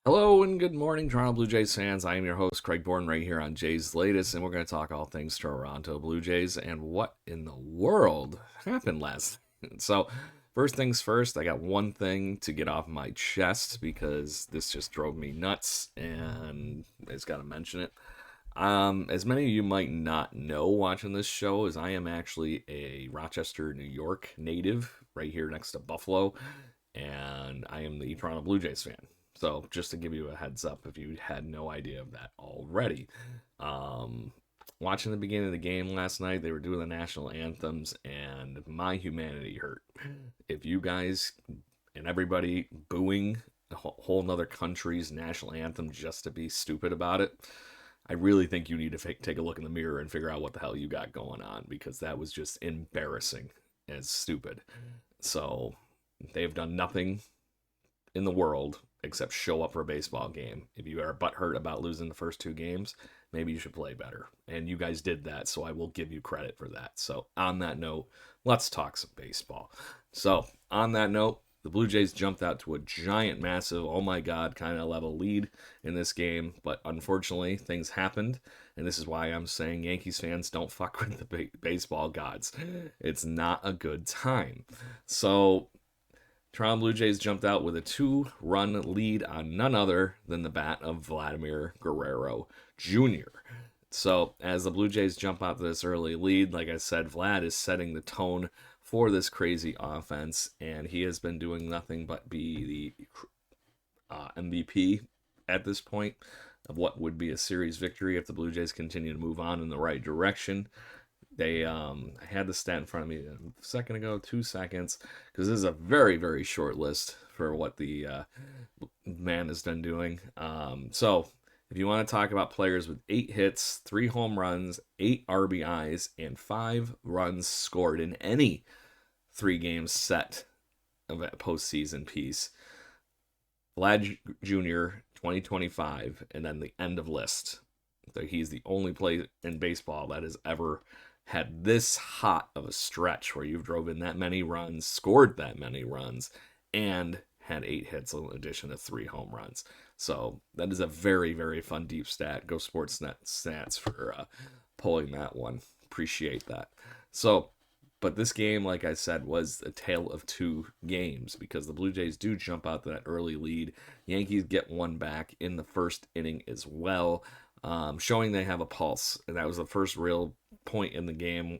Hello and good morning, Toronto Blue Jays fans. I am your host, Craig Bourne, right here on Jays Latest, and we're going to talk all things Toronto Blue Jays and what in the world happened last night. So, first things first, I got one thing to get off my chest because this just drove me nuts, and I just got to mention it. As many of you might not know watching this show, is I am actually a Rochester, New York native, right here next to Buffalo, and I am the Toronto Blue Jays fan. So just to give you a heads up, if you had no idea of that already, um, watching the beginning of the game last night, they were doing the national anthems, and my humanity hurt. If you guys and everybody booing a whole nother country's national anthem just to be stupid about it, I really think you need to take a look in the mirror and figure out what the hell you got going on because that was just embarrassing and stupid. So they've done nothing in the world except show up for a baseball game. If you are butthurt about losing the first two games, maybe you should play better. And you guys did that, so I will give you credit for that. So, on that note, let's talk some baseball. So, on that note, the Blue Jays jumped out to a giant, massive, oh my God kind of level lead in this game. But unfortunately, things happened. And this is why I'm saying Yankees fans don't fuck with the baseball gods. It's not a good time. So, Toronto Blue Jays jumped out with a 2-run lead on none other than the bat of Vladimir Guerrero Jr. So, as the Blue Jays jump out to this early lead, like I said, Vlad is setting the tone for this crazy offense, and he has been doing nothing but be the MVP at this point of what would be a series victory if the Blue Jays continue to move on in the right direction. They had the stat in front of me a second ago, 2 seconds, because this is a very, very short list for what the man has been doing. So if you want to talk about players with 8 hits, 3 home runs, 8 RBIs, and 5 runs scored in any 3 game set of a postseason piece, Vlad Jr. 2025, and then the end of list. So he's the only player in baseball that has ever had this hot of a stretch where you've drove in that many runs, scored that many runs, and had 8 hits in addition to 3 home runs. So that is a very, very fun deep stat. Go Sportsnet stats for pulling that one. Appreciate that. So, but this game, like I said, was a tale of 2 games because the Blue Jays do jump out to that early lead. Yankees get one back in the first inning as well, showing they have a pulse. And that was the first real point in the game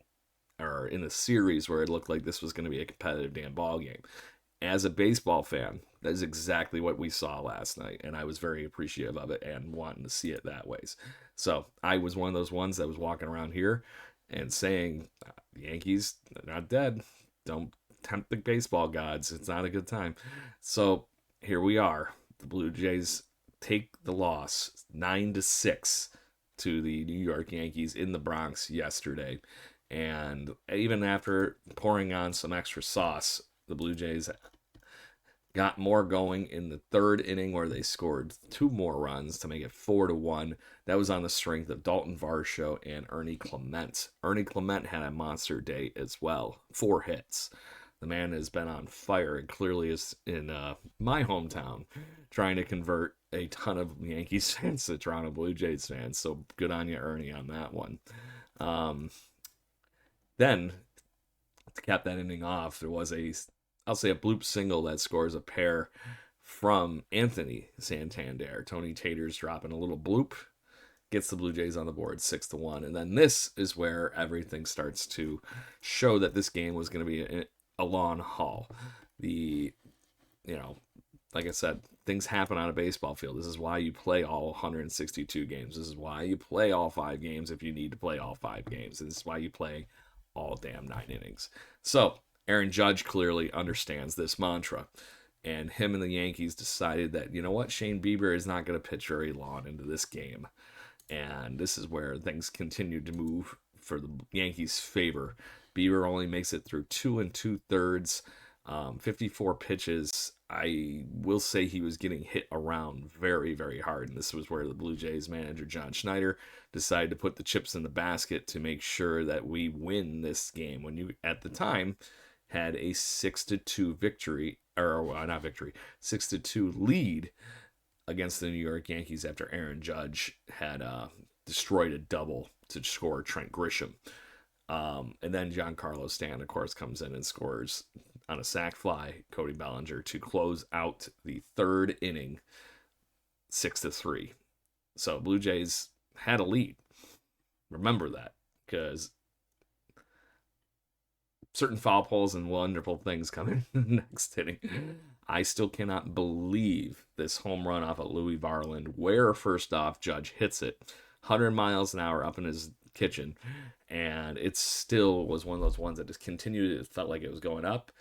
or in the series where it looked like this was going to be a competitive damn ball game. As a baseball fan, that is exactly what we saw last night, and I was very appreciative of it and wanting to see it that ways. So I was one of those ones that was walking around here and saying, the Yankees, they're not dead. Don't tempt the baseball gods. It's not a good time. So here we are. The Blue Jays take the loss 9-6 to the New York Yankees in the Bronx yesterday. And even after pouring on some extra sauce, the Blue Jays got more going in the third inning where they scored 2 more runs to make it 4-1. That was on the strength of Dalton Varsho and Ernie Clement. Ernie Clement had a monster day as well, 4 hits. The man has been on fire and clearly is in my hometown trying to convert a ton of Yankees fans to Toronto Blue Jays fans. So good on you, Ernie, on that one. Then, to cap that inning off, there was I'll say a bloop single that scores a pair from Anthony Santander. Tony Tater's dropping a little bloop, gets the Blue Jays on the board 6-1. And then this is where everything starts to show that this game was going to be a long haul. Like I said, things happen on a baseball field. This is why you play all 162 games. This is why you play all 5 games if you need to play all 5 games. This is why you play all damn 9 innings. So Aaron Judge clearly understands this mantra. And him and the Yankees decided that, you know what, Shane Bieber is not going to pitch very long into this game. And this is where things continued to move for the Yankees' favor. Bieber only makes it through 2 2/3, 54 pitches. I will say he was getting hit around very, very hard. And this was where the Blue Jays manager, John Schneider, decided to put the chips in the basket to make sure that we win this game. When you, at the time, had a 6-2 victory, or not victory, 6-2 lead against the New York Yankees after Aaron Judge had destroyed a double to score Trent Grisham. And then Giancarlo Stanton, of course, comes in and scores on a sac fly, Cody Bellinger, to close out the third inning 6-3. So Blue Jays had a lead. Remember that, because certain foul poles and wonderful things come in the next inning. I still cannot believe this home run off of Louis Varland, where first off Judge hits it 100 miles an hour up in his kitchen, and it still was one of those ones that just continued. It felt like it was going up,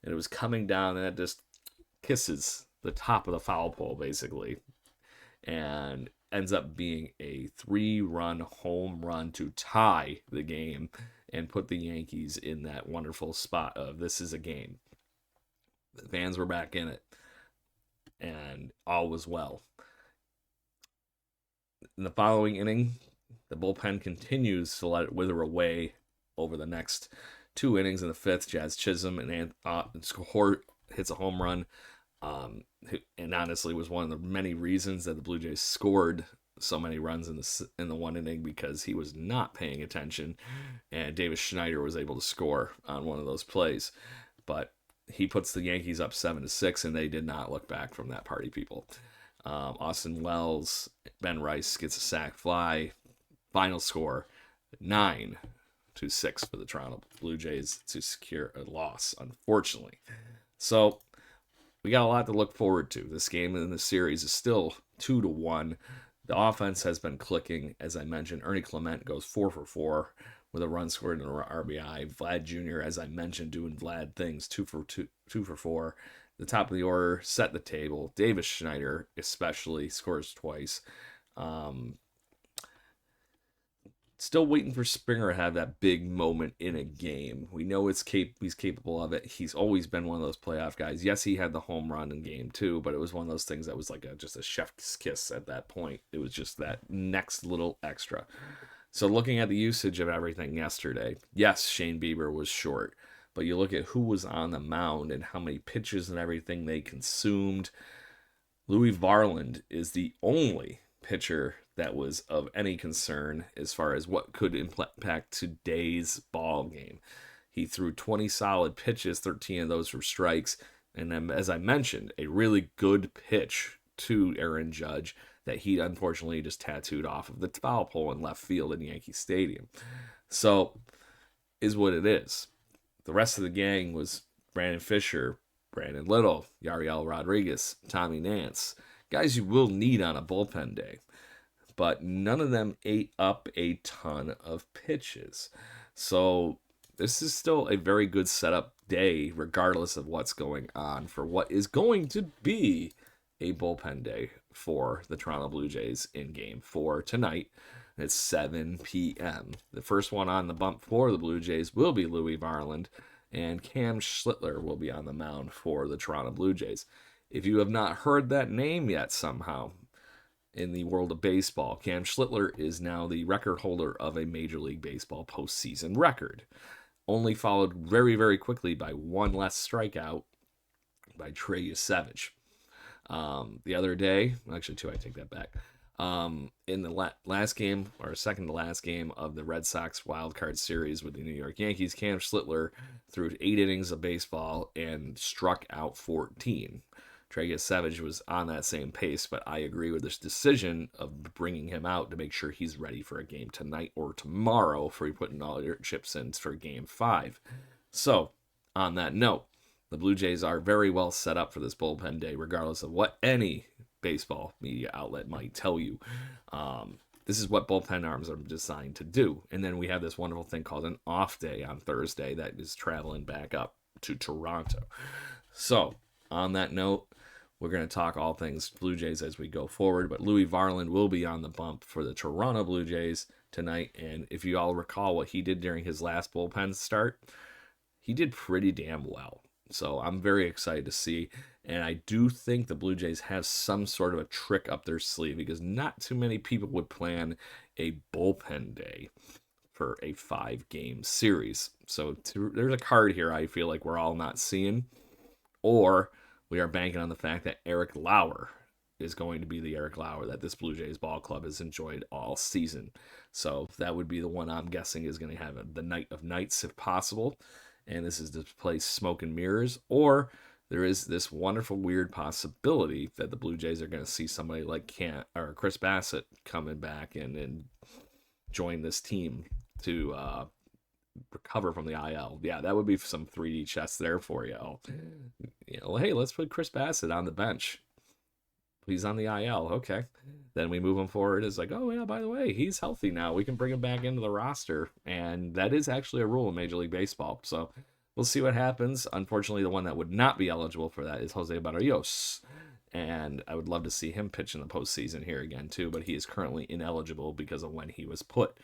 and it was coming down, and it just kisses the top of the foul pole, basically, and ends up being a 3-run home run to tie the game and put the Yankees in that wonderful spot of this is a game. The fans were back in it, and all was well. In the following inning, the bullpen continues to let it wither away over the next 2 innings. In the 5th, Jazz Chisholm and hits a home run, and honestly was one of the many reasons that the Blue Jays scored so many runs in the 1 inning, because he was not paying attention, and Davis Schneider was able to score on one of those plays. But he puts the Yankees up 7-6, and they did not look back from that party, people. Austin Wells, Ben Rice gets a sac fly. Final score 9-6 for the Toronto Blue Jays to secure a loss, unfortunately. So we got a lot to look forward to. This game in the series is still 2-1. The offense has been clicking, as I mentioned. Ernie Clement goes 4 for 4 with a run scored and an RBI. Vlad Jr., as I mentioned, doing Vlad things, 2 for 4. The top of the order, set the table. Davis Schneider, especially, scores twice. Still waiting for Springer to have that big moment in a game. We know he's capable of it. He's always been one of those playoff guys. Yes, he had the home run in game 2, but it was one of those things that was like just a chef's kiss at that point. It was just that next little extra. So looking at the usage of everything yesterday, yes, Shane Bieber was short, but you look at who was on the mound and how many pitches and everything they consumed. Louis Varland is the only pitcher that was of any concern as far as what could impact today's ball game. He threw 20 solid pitches, 13 of those were strikes, and then, as I mentioned, a really good pitch to Aaron Judge that he unfortunately just tattooed off of the foul pole in left field in Yankee Stadium. So, is what it is. The rest of the gang was Brandon Fisher, Brandon Little, Yariel Rodriguez, Tommy Nance. Guys you will need on a bullpen day. But none of them ate up a ton of pitches. So this is still a very good setup day, regardless of what's going on, for what is going to be a bullpen day for the Toronto Blue Jays in Game 4 tonight. It's 7 p.m. The first one on the bump for the Blue Jays will be Louis Varland, and Cam Schlittler will be on the mound for the Toronto Blue Jays. If you have not heard that name yet somehow in the world of baseball, Cam Schlittler is now the record holder of a Major League Baseball postseason record, only followed very, very quickly by one less strikeout by Trey Yesevich. The other day, actually 2, I take that back. In the last game, or second to last game of the Red Sox wild card series with the New York Yankees, Cam Schlittler threw 8 innings of baseball and struck out 14. Trey Yesevich was on that same pace, but I agree with this decision of bringing him out to make sure he's ready for a game tonight or tomorrow for you putting all your chips in for Game 5. So, on that note, the Blue Jays are very well set up for this bullpen day, regardless of what any baseball media outlet might tell you. This is what bullpen arms are designed to do. And then we have this wonderful thing called an off day on Thursday that is traveling back up to Toronto. So, on that note, we're going to talk all things Blue Jays as we go forward, but Louis Varland will be on the bump for the Toronto Blue Jays tonight. And if you all recall what he did during his last bullpen start, he did pretty damn well. So I'm very excited to see. And I do think the Blue Jays have some sort of a trick up their sleeve, because not too many people would plan a bullpen day for a 5-game series. So there's a card here I feel like we're all not seeing. Or we are banking on the fact that Eric Lauer is going to be the Eric Lauer that this Blue Jays ball club has enjoyed all season. So that would be the one I'm guessing is going to have the night of nights if possible. And this is to play Smoke and Mirrors, or there is this wonderful weird possibility that the Blue Jays are going to see somebody like Chris Bassitt coming back and join this team to recover from the IL. Yeah, that would be some 3D chess there for you. Hey, let's put Chris Bassitt on the bench. He's on the IL. Okay. Then we move him forward. It's like, oh, yeah, by the way, he's healthy now. We can bring him back into the roster. And that is actually a rule in Major League Baseball. So we'll see what happens. Unfortunately, the one that would not be eligible for that is Jose Barrios. And I would love to see him pitch in the postseason here again, too. But he is currently ineligible because of when he was put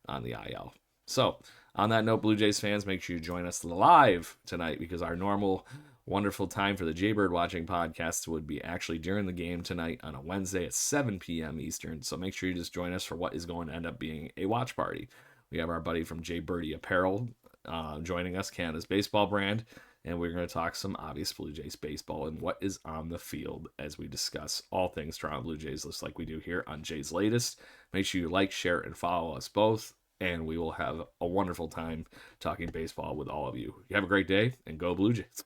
on the IL. So on that note, Blue Jays fans, make sure you join us live tonight, because our normal wonderful time for the Jaybird Watching podcast would be actually during the game tonight on a Wednesday at 7 p.m. Eastern. So make sure you just join us for what is going to end up being a watch party. We have our buddy from Jaybirdie Apparel joining us, Canada's baseball brand, and we're going to talk some obvious Blue Jays baseball and what is on the field as we discuss all things Toronto Blue Jays, just like we do here on Jay's Latest. Make sure you like, share, and follow us both, and we will have a wonderful time talking baseball with all of you. You have a great day, and go Blue Jays.